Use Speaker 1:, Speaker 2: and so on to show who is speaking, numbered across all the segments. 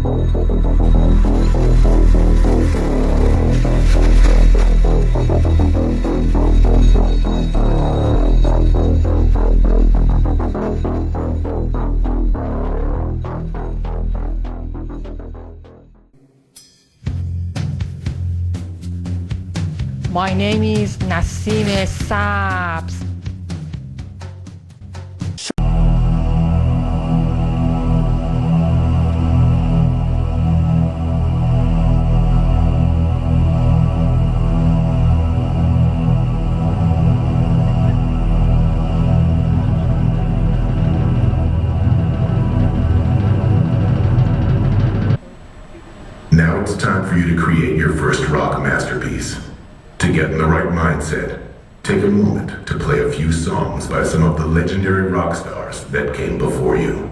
Speaker 1: My name is Nasime Saps.
Speaker 2: Now it's time for you to create your first rock masterpiece. To get in the right mindset, take a moment to play a few songs by some of the legendary rock stars that came before you.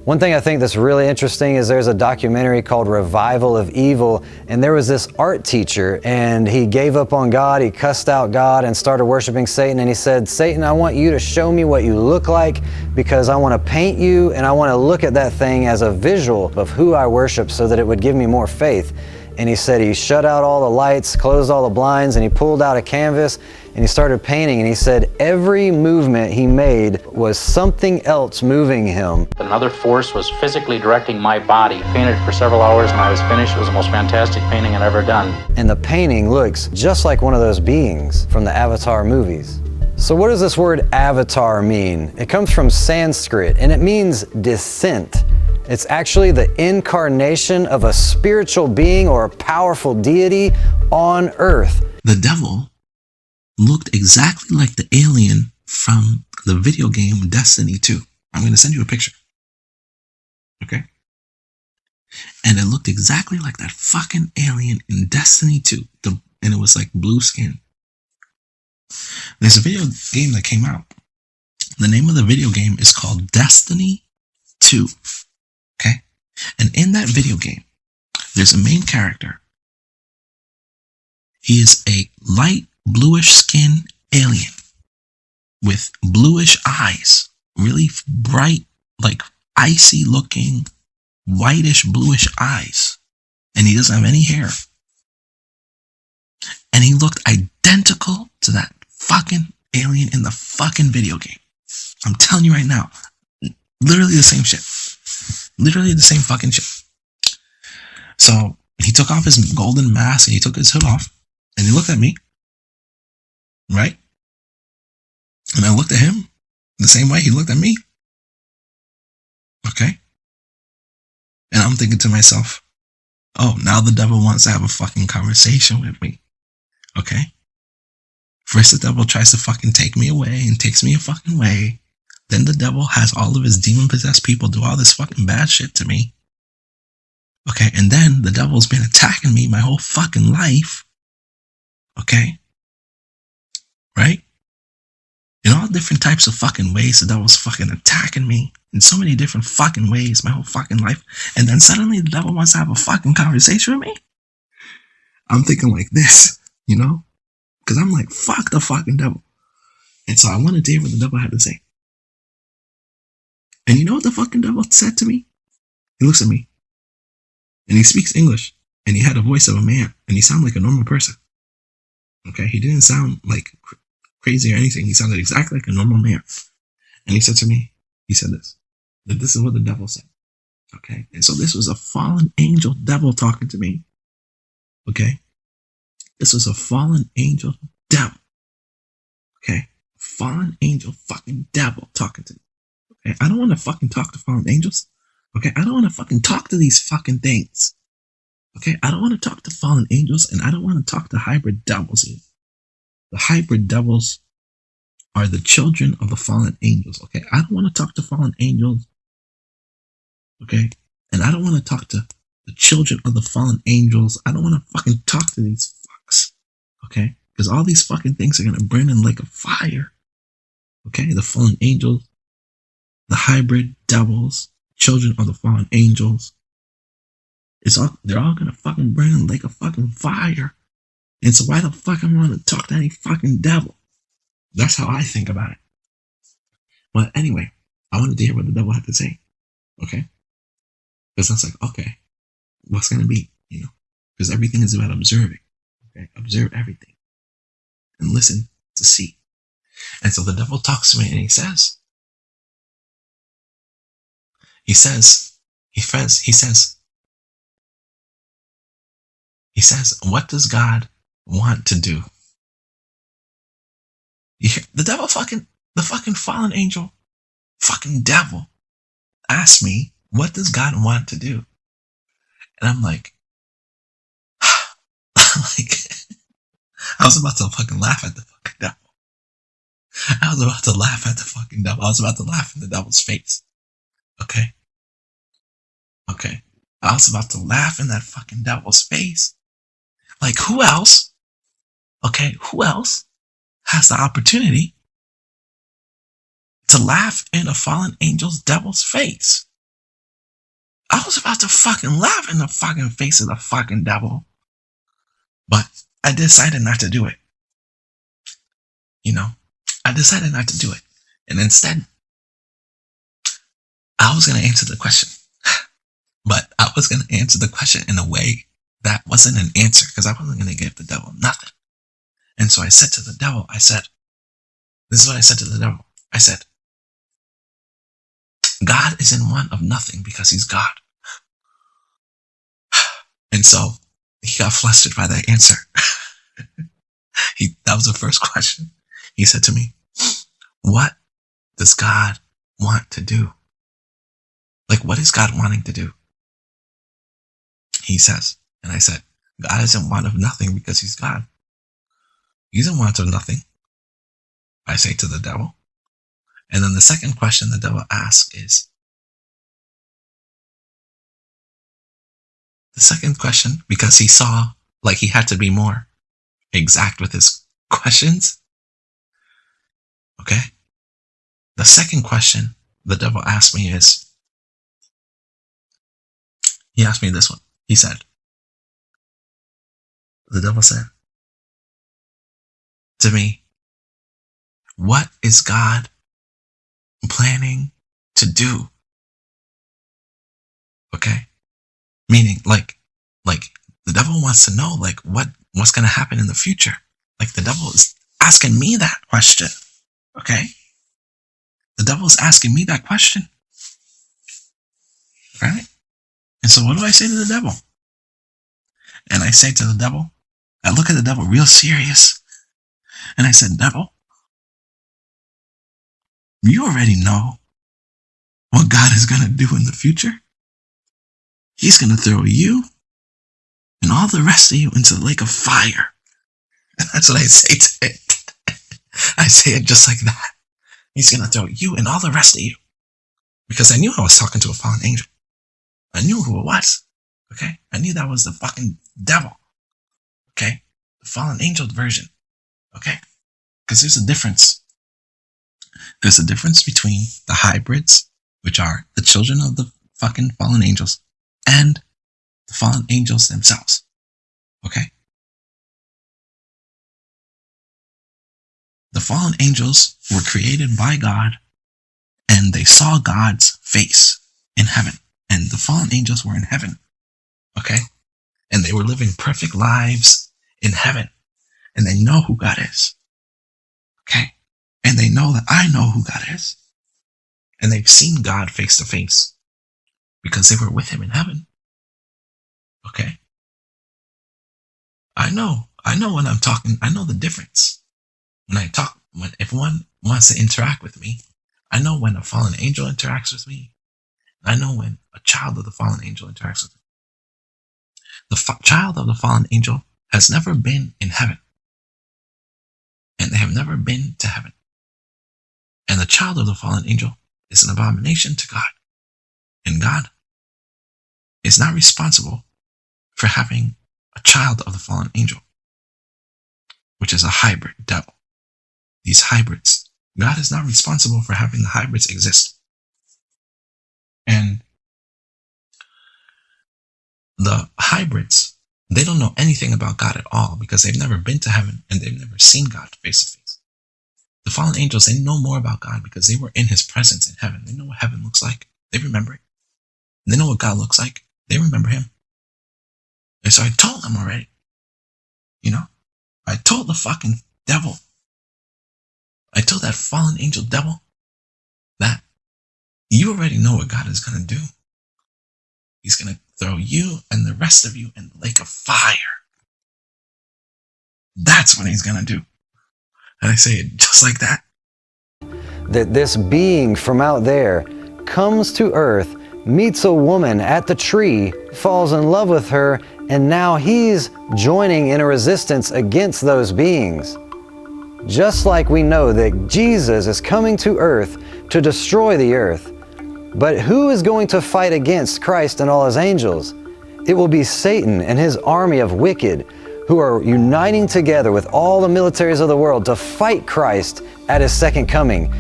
Speaker 3: One thing I think that's really interesting is there's a documentary called Revival of Evil, and there was this art teacher and he gave up on God, he cussed out God and started worshiping Satan, and he said, "Satan, I want you to show me what you look like because I want to paint you and I want to look at that thing as a visual of who I worship so that it would give me more faith." And he said he shut out all the lights, closed all the blinds, and he pulled out a canvas and he started painting, and he said every movement he made was something else moving him.
Speaker 4: Another force was physically directing my body. Painted for several hours and I was finished. It was the most fantastic painting I'd ever done.
Speaker 3: And the painting looks just like one of those beings from the Avatar movies. So what does this word avatar mean? It comes from Sanskrit and it means descent. It's actually the incarnation of a spiritual being or a powerful deity on earth.
Speaker 5: The devil looked exactly like the alien from the video game Destiny 2. I'm going to send you a picture. Okay? And it looked exactly like that fucking alien in Destiny 2. And it was like blue skin. There's a video game that came out. The name of the video game is called Destiny 2. Okay? And in that video game, there's a main character. He is a light bluish skin alien with bluish eyes, really bright, like icy looking, whitish bluish eyes. And he doesn't have any hair. And he looked identical to that fucking alien in the fucking video game. I'm telling you right now, literally the same shit. Literally the same fucking shit. So he took off his golden mask and he took his hood off and he looked at me. Right? And I looked at him the same way he looked at me. Okay? And I'm thinking to myself, oh, now the devil wants to have a fucking conversation with me. Okay? First, the devil tries to fucking take me away and takes me a fucking way. Then the devil has all of his demon-possessed people do all this fucking bad shit to me. Okay, and then the devil's been attacking me my whole fucking life. Okay? Right? In all different types of fucking ways, the devil's fucking attacking me in so many different fucking ways my whole fucking life. And then suddenly the devil wants to have a fucking conversation with me? I'm thinking like this, you know? Because I'm like, fuck the fucking devil. And so I wanted to hear what the devil had to say. And you know what the fucking devil said to me? He looks at me. And he speaks English. And he had a voice of a man. And he sounded like a normal person. Okay? He didn't sound like crazy or anything. He sounded exactly like a normal man. And he said to me, he said this. That this is what the devil said. Okay? And so this was a fallen angel devil talking to me. Okay? This was a fallen angel devil. Okay? Fallen angel fucking devil talking to me. Okay? I don't want to fucking talk to fallen angels. Okay? I don't want to fucking talk to these fucking things. Okay? I don't want to talk to fallen angels, and I don't want to talk to hybrid devils either. The hybrid devils are the children of the fallen angels. Okay? I don't want to talk to fallen angels. Okay? And I don't want to talk to the children of the fallen angels. I don't want to fucking talk to these fucks. Okay? Because all these fucking things are going to burn in a lake of fire. Okay? The fallen angels, the hybrid devils, children of the fallen angels. They're all going to fucking burn in a lake of fucking fire. And so why the fuck am I going to talk to any fucking devil? That's how I think about it. But anyway, I wanted to hear what the devil had to say. Okay? Because I was like, okay, what's going to be? You know? Because everything is about observing. Okay? Observe everything. And listen to see. And so the devil talks to me and he says, what does God want to do? You hear, the fucking fallen angel, fucking devil, asked me, what does God want to do? And I'm like, I was about to fucking laugh at the fucking devil. I was about to laugh at the fucking devil. I was about to laugh in the devil's face. Okay? Okay. I was about to laugh in that fucking devil's face. Like, who else? Okay, who else has the opportunity to laugh in a fallen angel's devil's face? I was about to fucking laugh in the fucking face of the fucking devil. But I decided not to do it. You know, I decided not to do it. And instead, I was going to answer the question. But I was going to answer the question in a way that wasn't an answer, because I wasn't going to give the devil nothing. And so I said to the devil, this is what I said to the devil. I said, God is in want of nothing because he's God. And so he got flustered by that answer. That was the first question. He said to me, what does God want to do? Like, what is God wanting to do? He says, and I said, God is in want of nothing because he's God. He's in want of nothing, I say to the devil. And then the second question the devil asks is, the second question, because he saw like he had to be more exact with his questions. Okay? The second question the devil asked me is, he asked me this one. He said, the devil said to me, what is God planning to do? Okay? Meaning, like the devil wants to know, like, what's going to happen in the future. Like, the devil is asking me that question. Okay? The devil is asking me that question. Right? And so what do I say to the devil? And I say to the devil, I look at the devil real serious. And I said, devil, you already know what God is going to do in the future. He's going to throw you and all the rest of you into the lake of fire. And that's what I say to it. say it just like that. He's going to throw you and all the rest of you. Because I knew I was talking to a fallen angel. I knew who it was. Okay? I knew that was the fucking devil. Okay? The fallen angel version. Okay? Because there's a difference. There's a difference between the hybrids, which are the children of the fucking fallen angels, and the fallen angels themselves. Okay? The fallen angels were created by God, and they saw God's face in heaven. And the fallen angels were in heaven. Okay? And they were living perfect lives in heaven. And they know who God is. Okay? And they know that I know who God is. And they've seen God face to face because they were with him in heaven. Okay? I know when I'm talking, I know the difference. When I talk, if one wants to interact with me, I know when a fallen angel interacts with me. I know when a child of the fallen angel interacts with me. The child of the fallen angel has never been in heaven. And they have never been to heaven. And the child of the fallen angel is an abomination to God. And God is not responsible for having a child of the fallen angel, which is a hybrid devil. These hybrids, God is not responsible for having the hybrids exist. And the hybrids, they don't know anything about God at all because they've never been to heaven and they've never seen God face to face. The fallen angels, they know more about God because they were in his presence in heaven. They know what heaven looks like. They remember it. They know what God looks like. They remember him. And so I told them already. You know, I told the fucking devil. I told that fallen angel devil that you already know what God is going to do. He's going to throw you and the rest of you in the lake of fire. That's what he's going to do. And I say it just like that.
Speaker 3: That this being from out there comes to earth, meets a woman at the tree, falls in love with her, and now he's joining in a resistance against those beings. Just like we know that Jesus is coming to earth to destroy the earth. But who is going to fight against Christ and all his angels? It will be Satan and his army of wicked who are uniting together with all the militaries of the world to fight Christ at his second coming.